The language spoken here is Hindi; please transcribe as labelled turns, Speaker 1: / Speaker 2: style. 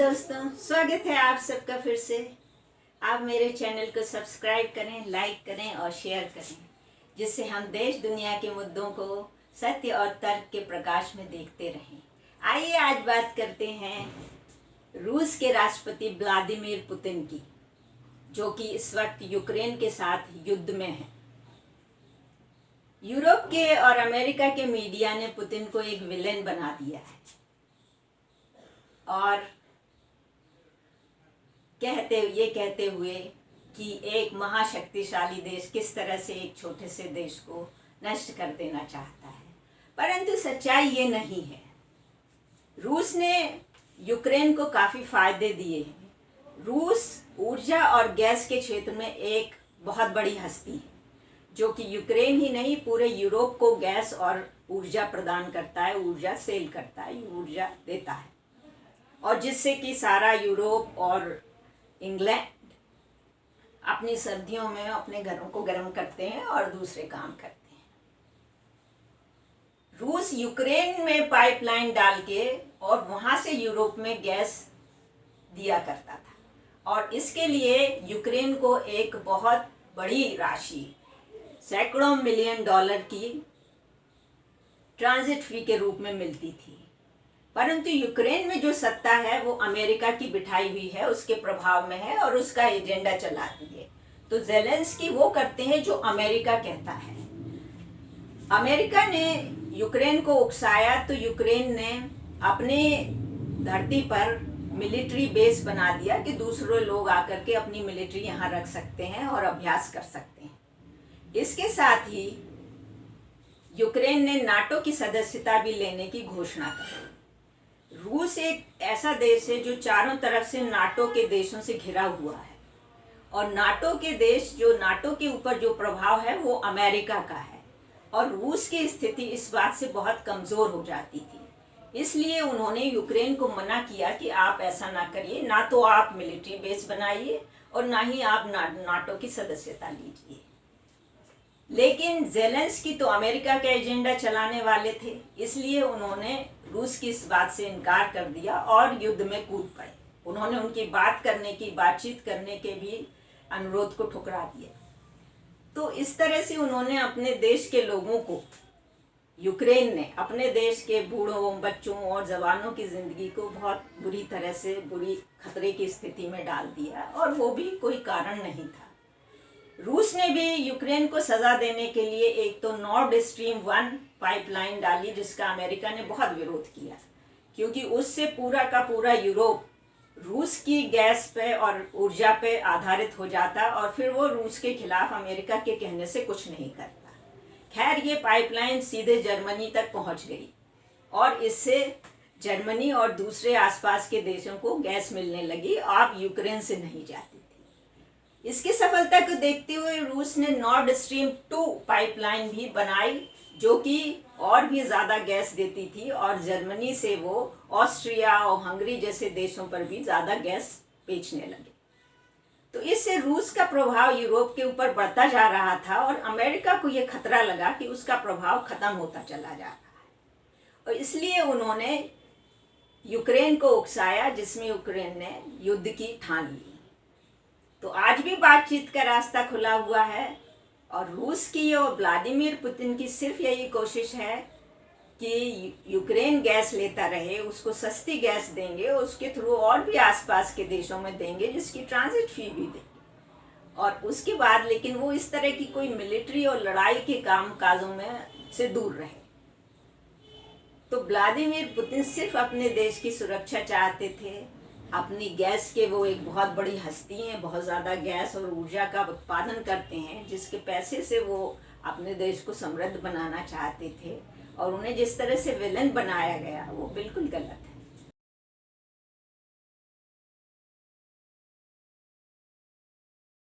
Speaker 1: दोस्तों, स्वागत है आप सबका फिर से। आप मेरे चैनल को सब्सक्राइब करें, लाइक करें और शेयर करें, जिससे हम देश दुनिया के मुद्दों को सत्य और तर्क के प्रकाश में देखते रहें। आइए आज बात करते हैं रूस के राष्ट्रपति व्लादिमीर पुतिन की, जो कि इस वक्त यूक्रेन के साथ युद्ध में है। यूरोप के और अमेरिका के मीडिया ने पुतिन को एक विलेन बना दिया है और कहते हुए कि एक महाशक्तिशाली देश किस तरह से एक छोटे से देश को नष्ट कर देना चाहता है, परंतु सच्चाई ये नहीं है। रूस ने यूक्रेन को काफ़ी फायदे दिए हैं। रूस ऊर्जा और गैस के क्षेत्र में एक बहुत बड़ी हस्ती है, जो कि यूक्रेन ही नहीं पूरे यूरोप को गैस और ऊर्जा प्रदान करता है, ऊर्जा सेल करता है, ऊर्जा देता है, और जिससे कि सारा यूरोप और इंग्लैंड अपनी सर्दियों में अपने घरों को गर्म करते हैं और दूसरे काम करते हैं। रूस यूक्रेन में पाइपलाइन डाल के और वहां से यूरोप में गैस दिया करता था, और इसके लिए यूक्रेन को एक बहुत बड़ी राशि, सैकड़ों मिलियन डॉलर की ट्रांजिट फी के रूप में मिलती थी। परंतु यूक्रेन में जो सत्ता है वो अमेरिका की बिठाई हुई है, उसके प्रभाव में है और उसका एजेंडा चलाती है। तो ज़ेलेंस्की वो करते हैं जो अमेरिका कहता है। अमेरिका ने यूक्रेन को उकसाया तो यूक्रेन ने अपने धरती पर मिलिट्री बेस बना दिया कि दूसरे लोग आकर के अपनी मिलिट्री यहाँ रख सकते हैं और अभ्यास कर सकते हैं। इसके साथ ही यूक्रेन ने नाटो की सदस्यता भी लेने की घोषणा की। रूस एक ऐसा देश है जो चारों तरफ से नाटो के देशों से घिरा हुआ है, और नाटो के देश, जो नाटो के ऊपर जो प्रभाव है वो अमेरिका का है, और रूस की स्थिति इस बात से बहुत कमज़ोर हो जाती थी। इसलिए उन्होंने यूक्रेन को मना किया कि आप ऐसा ना करिए, ना तो आप मिलिट्री बेस बनाइए और ना ही आप नाटो की सदस्यता लीजिए। लेकिन ज़ेलेंस्की तो अमेरिका का एजेंडा चलाने वाले थे, इसलिए उन्होंने रूस की इस बात से इनकार कर दिया और युद्ध में कूद पड़े। उन्होंने उनकी बातचीत करने के भी अनुरोध को ठुकरा दिया। तो इस तरह से उन्होंने अपने देश के लोगों को, यूक्रेन ने अपने देश के बूढ़ों, बच्चों और जवानों की ज़िंदगी को बहुत बुरी तरह से बुरी खतरे की स्थिति में डाल दिया, और वो भी कोई कारण नहीं था। रूस ने भी यूक्रेन को सज़ा देने के लिए एक तो नॉर्ड स्ट्रीम 1 पाइपलाइन डाली, जिसका अमेरिका ने बहुत विरोध किया, क्योंकि उससे पूरा का पूरा यूरोप रूस की गैस पे और ऊर्जा पे आधारित हो जाता, और फिर वो रूस के खिलाफ अमेरिका के कहने से कुछ नहीं करता। खैर, ये पाइपलाइन सीधे जर्मनी तक पहुंच गई, और इससे जर्मनी और दूसरे आसपास के देशों को गैस मिलने लगी, अब यूक्रेन से नहीं जाती थी। इसकी सफलता को देखते हुए रूस ने नॉर्ड स्ट्रीम 2 पाइपलाइन भी बनाई, जो कि और भी ज़्यादा गैस देती थी, और जर्मनी से वो ऑस्ट्रिया और हंगरी जैसे देशों पर भी ज़्यादा गैस बेचने लगे। तो इससे रूस का प्रभाव यूरोप के ऊपर बढ़ता जा रहा था, और अमेरिका को ये खतरा लगा कि उसका प्रभाव ख़त्म होता चला जा रहा है, और इसलिए उन्होंने यूक्रेन को उकसाया, जिसमें यूक्रेन ने युद्ध की ठान ली। तो आज भी बातचीत का रास्ता खुला हुआ है, और रूस की और व्लादिमीर पुतिन की सिर्फ यही कोशिश है कि यूक्रेन गैस लेता रहे, उसको सस्ती गैस देंगे, उसके थ्रू और भी आसपास के देशों में देंगे, जिसकी ट्रांजिट फी भी देंगे, और उसके बाद लेकिन वो इस तरह की कोई मिलिट्री और लड़ाई के काम काजों में से दूर रहे। तो व्लादिमीर पुतिन सिर्फ अपने देश की सुरक्षा चाहते थे। अपनी गैस के वो एक बहुत बड़ी हस्ती हैं, बहुत ज़्यादा गैस और ऊर्जा का उत्पादन करते हैं, जिसके पैसे से वो अपने देश को समृद्ध बनाना चाहते थे, और उन्हें जिस तरह से विलन बनाया गया वो बिल्कुल गलत है।